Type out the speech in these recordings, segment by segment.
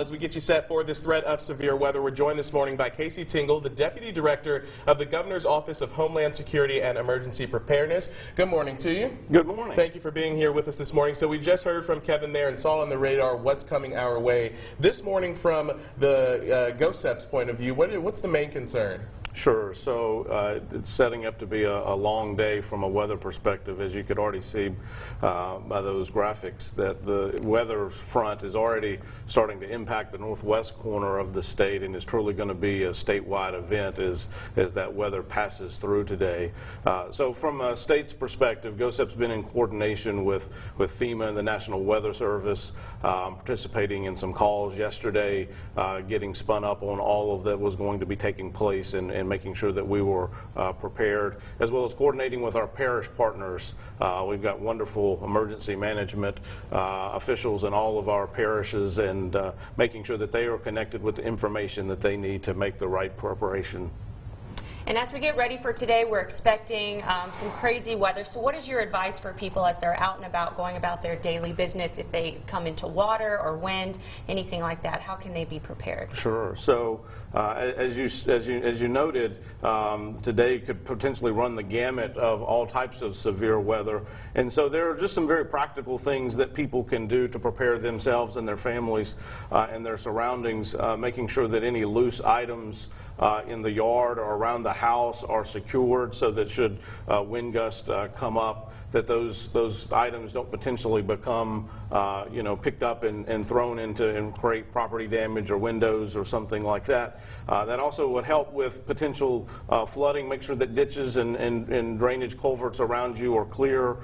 As we get you set for this threat of severe weather, we're joined this morning by Casey Tingle, the Deputy Director of the Governor's Office of Homeland Security and Emergency Preparedness. Good morning to you. Good morning. Thank you for being here with us this morning. So we just heard from Kevin there and saw on the radar what's coming our way. This morning from the GOHSEP's point of view, what's the main concern? Sure. So it's setting up to be a long day from a weather perspective, as you could already see by those graphics, that the weather front is already starting to impact the northwest corner of the state and is truly going to be a statewide event as that weather passes through today. So from a state's perspective, GOHSEP's been in coordination with FEMA and the National Weather Service, participating in some calls yesterday, getting spun up on all of that was going to be taking place and making sure that we were prepared, as well as coordinating with our parish partners. We've got wonderful emergency management officials in all of our parishes, and making sure that they are connected with the information that they need to make the right preparation. And as we get ready for today, we're expecting some crazy weather. So what is your advice for people as they're out and about, going about their daily business, if they come into water or wind, anything like that? How can they be prepared? Sure. So as you noted, today could potentially run the gamut of all types of severe weather. And so there are just some very practical things that people can do to prepare themselves and their families and their surroundings, making sure that any loose items in the yard or around the house are secured, so that should wind gusts come up, that those items don't potentially become picked up and thrown into and create property damage or windows or something like that. That also would help with potential flooding. Make sure that ditches and drainage culverts around you are clear,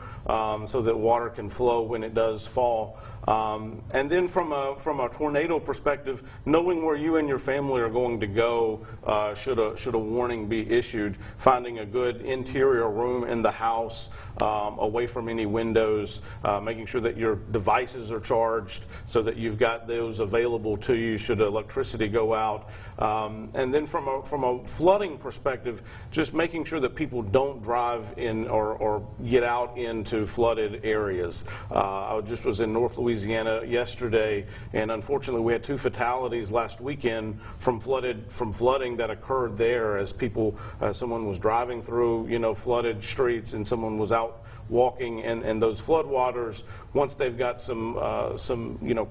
so that water can flow when it does fall. And then from a tornado perspective, knowing where you and your family are going to go should a warning be issued, finding a good interior room in the house away from any windows, making sure that your devices are charged so that you've got those available to you should electricity go out. And then from a flooding perspective, just making sure that people don't drive in or get out into flooded areas. I just was in North Louisiana yesterday, and unfortunately we had 2 fatalities last weekend from flooding that occurred there, as someone was driving through flooded streets and someone was out walking, and those flood waters, once they've got some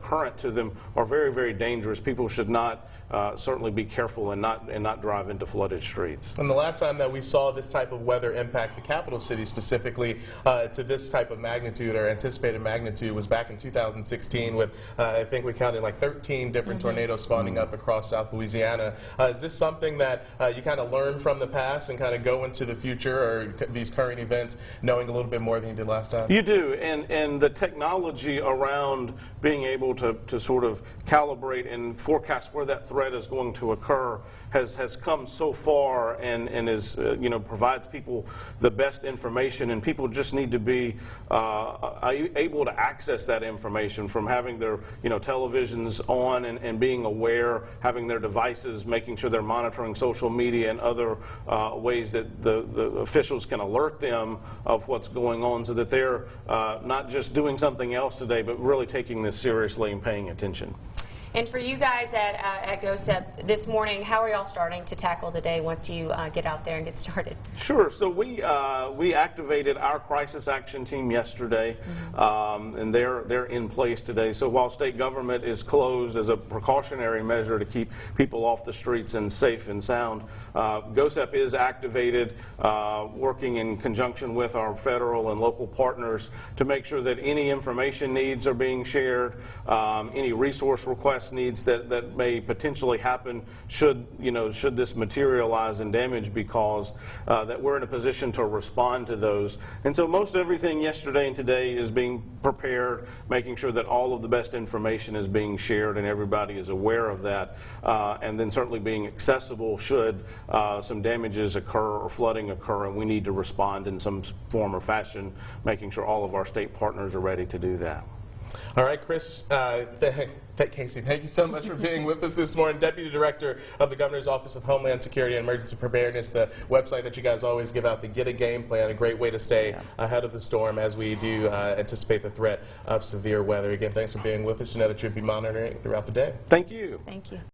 current to them, are very, very dangerous. People should not certainly be careful and not drive into flooded streets. And the last time that we saw this type of weather impact the capital city specifically to this type of magnitude or anticipated magnitude was back in 2016 with I think we counted like 13 different tornadoes spawning up across South Louisiana. Is this something that you kind of learn from the past and kind of go into the future or these current events knowing a little bit more than you did last time? You do, and the technology around being able to sort of calibrate and forecast where that threat is going to occur has come so far, and is provides people the best information, and people just need to be able to access that information from having their televisions on and being aware, having their devices, making sure they're monitoring social media and other ways that the officials can alert them of what's going on, so that they're not just doing something else today, but really taking this seriously and paying attention. And for you guys at GOHSEP this morning, how are y'all starting to tackle the day once you get out there and get started? Sure. So we activated our crisis action team yesterday, and they're in place today. So while state government is closed as a precautionary measure to keep people off the streets and safe and sound, GOHSEP is activated, working in conjunction with our federal and local partners to make sure that any information needs are being shared, any resource requests needs that may potentially happen should this materialize and damage be caused, that we're in a position to respond to those. And so most everything yesterday and today is being prepared, making sure that all of the best information is being shared and everybody is aware of that, and then certainly being accessible should some damages occur or flooding occur and we need to respond in some form or fashion, making sure all of our state partners are ready to do that. All right, Chris, Casey, thank you so much for being with us this morning. Deputy Director of the Governor's Office of Homeland Security and Emergency Preparedness, the website that you guys always give out, the Get a Game Plan, a great way to stay ahead of the storm as we do anticipate the threat of severe weather. Again, thanks for being with us. You know that you'll be monitoring throughout the day. Thank you. Thank you.